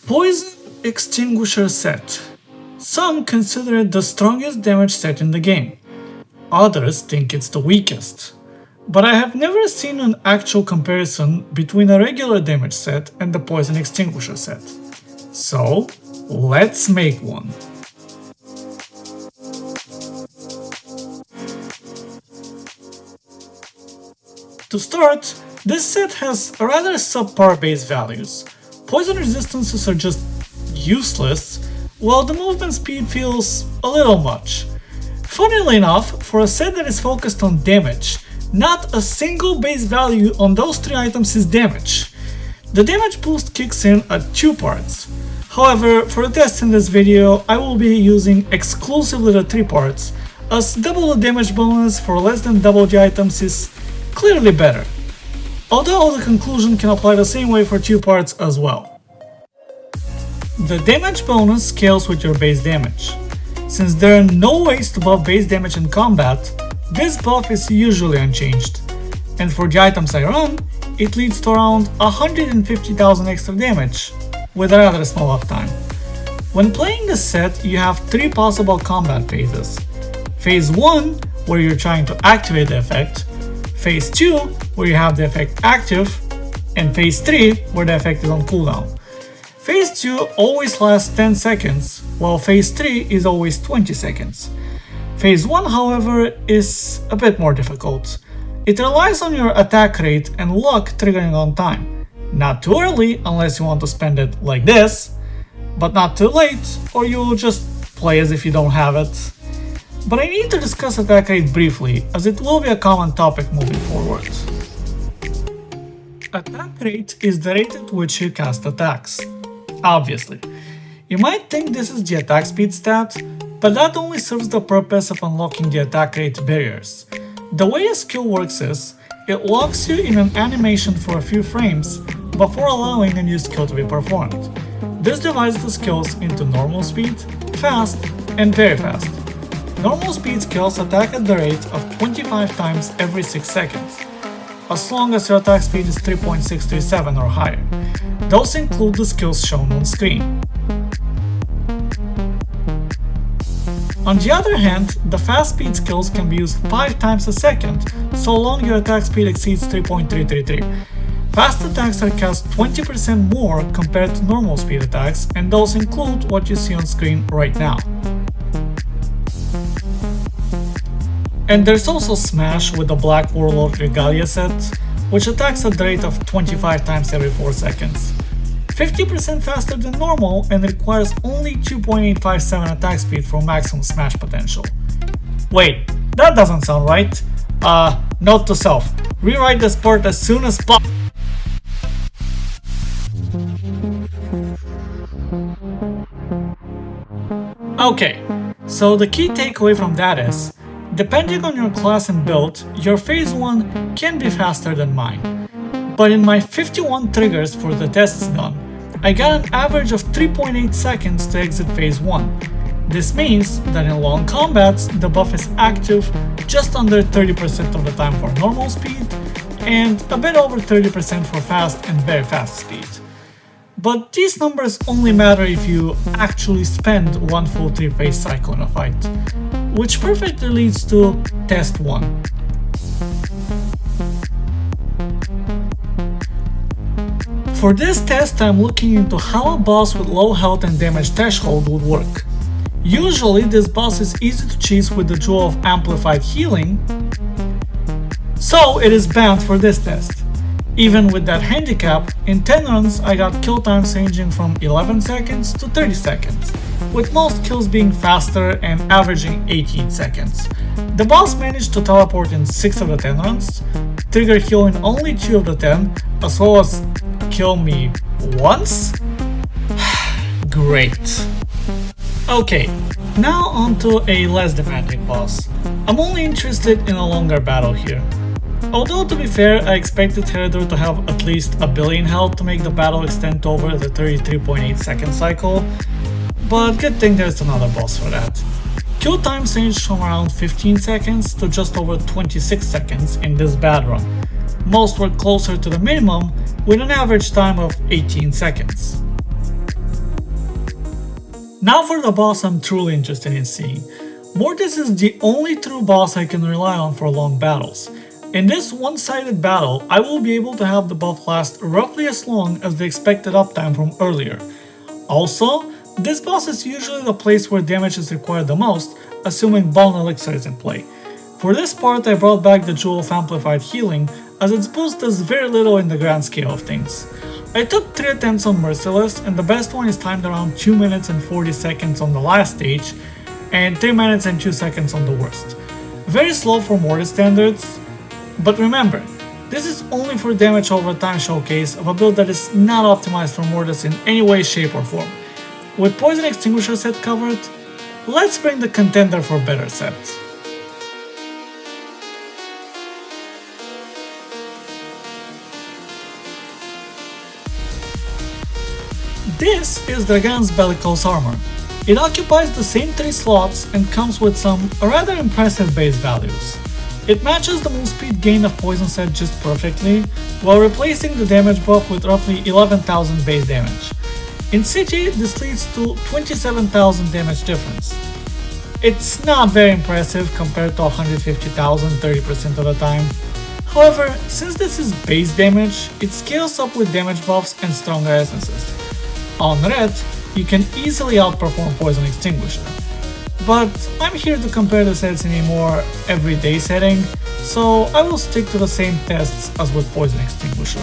Poison Extinguisher Set. Some consider it the strongest damage set in the game. Others think it's the weakest. But I have never seen an actual comparison between a regular damage set and the Poison Extinguisher set. So, let's make one. To start, this set has rather subpar base values. Poison resistances are just useless, while the movement speed feels a little much. Funnily enough, for a set that is focused on damage, not a single base value on those three items is damage. The damage boost kicks in at 2 parts. However, for a test in this video, I will be using exclusively the 3 parts, as double the damage bonus for less than double the items is clearly better. Although the conclusion can apply the same way for 2 parts as well. The damage bonus scales with your base damage. Since there are no ways to buff base damage in combat, this buff is usually unchanged, and for the items I run, it leads to around 150,000 extra damage, with a rather small uptime. When playing this set, you have 3 possible combat phases. Phase 1, where you're trying to activate the effect, Phase 2, where you have the effect active, and Phase 3, where the effect is on cooldown. Phase 2 always lasts 10 seconds, while Phase 3 is always 20 seconds. Phase 1, however, is a bit more difficult. It relies on your attack rate and luck triggering on time. Not too early unless you want to spend it like this, but not too late or you will just play as if you don't have it. But I need to discuss attack rate briefly, as it will be a common topic moving forward. Attack rate is the rate at which you cast attacks. Obviously. You might think this is the attack speed stat, but that only serves the purpose of unlocking the attack rate barriers. The way a skill works is, it locks you in an animation for a few frames before allowing a new skill to be performed. This divides the skills into normal speed, fast, and very fast. Normal speed skills attack at the rate of 25 times every 6 seconds, as long as your attack speed is 3.637 or higher. Those include the skills shown on screen. On the other hand, the fast speed skills can be used 5 times a second, so long your attack speed exceeds 3.333. Fast attacks are cast 20% more compared to normal speed attacks, and those include what you see on screen right now. And there's also Smash with the Black Warlord Regalia set, which attacks at the rate of 25 times every 4 seconds. 50% faster than normal and requires only 2.857 attack speed for maximum smash potential. Wait, that doesn't sound right. Note to self, rewrite this part as soon as possible. Okay, so the key takeaway from that is, depending on your class and build, your phase 1 can be faster than mine. But in my 51 triggers for the tests done, I got an average of 3.8 seconds to exit phase 1. This means that in long combats, the buff is active just under 30% of the time for normal speed, and a bit over 30% for fast and very fast speed. But these numbers only matter if you actually spend one full 3-phase cycle in a fight, which perfectly leads to test 1. For this test, I'm looking into how a boss with low health and damage threshold would work. Usually this boss is easy to cheese with the jewel of amplified healing, so it is banned for this test. Even with that handicap, in 10 runs I got kill times ranging from 11 seconds to 30 seconds, with most kills being faster and averaging 18 seconds. The boss managed to teleport in 6 of the 10 runs, trigger heal in only 2 of the 10, as well as kill me once? Great. Okay, now on to a less demanding boss. I'm only interested in a longer battle here. Although to be fair, I expected Heredor to have at least a billion health to make the battle extend over the 33.8 second cycle, but good thing there's another boss for that. Kill times ranged from around 15 seconds to just over 26 seconds in this bad run. Most were closer to the minimum, with an average time of 18 seconds. Now for the boss I'm truly interested in seeing. Mortis is the only true boss I can rely on for long battles. In this one-sided battle, I will be able to have the buff last roughly as long as the expected uptime from earlier. Also, this boss is usually the place where damage is required the most, assuming Bone Elixir is in play. For this part I brought back the Jewel of Amplified Healing, as its boost does very little in the grand scale of things. I took 3 attempts on Merciless, and the best one is timed around 2 minutes and 40 seconds on the last stage, and 3 minutes and 2 seconds on the worst. Very slow for Mortis standards, but remember, this is only for damage over time showcase of a build that is not optimized for Mortis in any way, shape or form. With Poison Extinguisher Set covered, let's bring the contender for better sets. This is Dragan's Bellicose armor. It occupies the same 3 slots and comes with some rather impressive base values. It matches the move speed gain of Poison Set just perfectly, while replacing the damage buff with roughly 11,000 base damage. In CG, this leads to 27,000 damage difference. It's not very impressive compared to 150,000 30% of the time. However, since this is base damage, it scales up with damage buffs and stronger essences. On red, you can easily outperform Poison Extinguisher. But I'm here to compare the sets in a more everyday setting, so I will stick to the same tests as with Poison Extinguisher.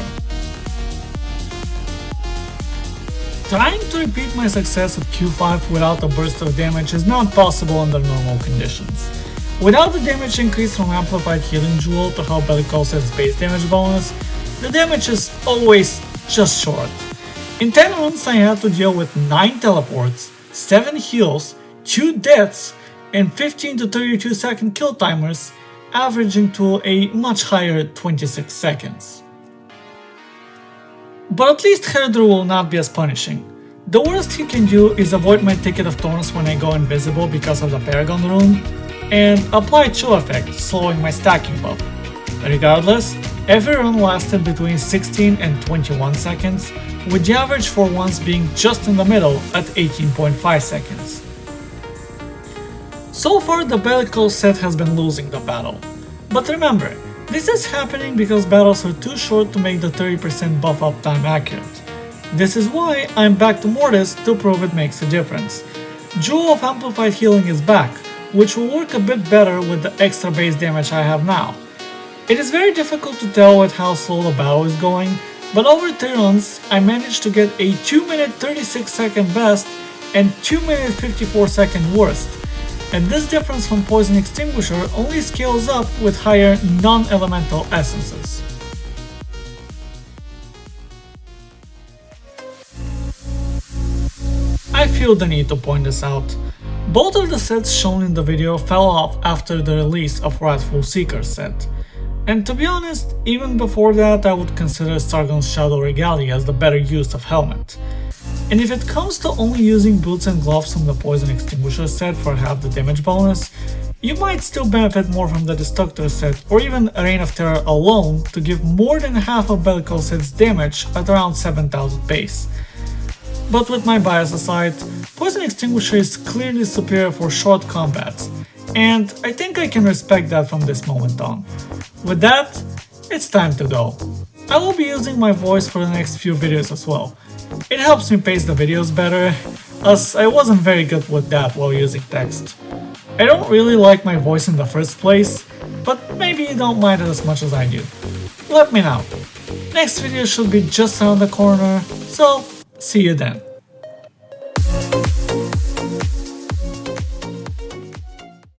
Trying to repeat my success with Q5 without a burst of damage is not possible under normal conditions. Without the damage increase from Amplified Healing Jewel to help Bellicose's base damage bonus, the damage is always just short. In 10 runs I had to deal with 9 teleports, 7 heals, 2 deaths, and 15 to 32 second kill timers, averaging to a much higher 26 seconds. But at least Herdru will not be as punishing. The worst he can do is avoid my Ticket of Thorns when I go invisible because of the Paragon rune, and apply Chill Effect, slowing my stacking buff. Regardless, every run lasted between 16 and 21 seconds, with the average for once being just in the middle at 18.5 seconds. So far the Bellicose set has been losing the battle. But remember, this is happening because battles are too short to make the 30% buff uptime accurate. This is why I'm back to Mortis to prove it makes a difference. Jewel of Amplified Healing is back, which will work a bit better with the extra base damage I have now. It is very difficult to tell with how slow the battle is going, but over 3 runs I managed to get a 2 minute 36 second best and 2 minute 54 second worst. And this difference from Poison Extinguisher only scales up with higher non-elemental essences. I feel the need to point this out. Both of the sets shown in the video fell off after the release of Wrathful Seeker's set. And to be honest, even before that I would consider Sargon's Shadow Regalia as the better use of helmet. And if it comes to only using boots and gloves from the Poison Extinguisher set for half the damage bonus, you might still benefit more from the Destructor set or even Reign of Terror alone to give more than half of Bellicose's damage at around 7000 base. But with my bias aside, Poison Extinguisher is clearly superior for short combats, and I think I can respect that from this moment on. With that, it's time to go. I will be using my voice for the next few videos as well. It helps me pace the videos better, as I wasn't very good with that while using text. I don't really like my voice in the first place, but maybe you don't mind it as much as I do. Let me know. Next video should be just around the corner, so see you then.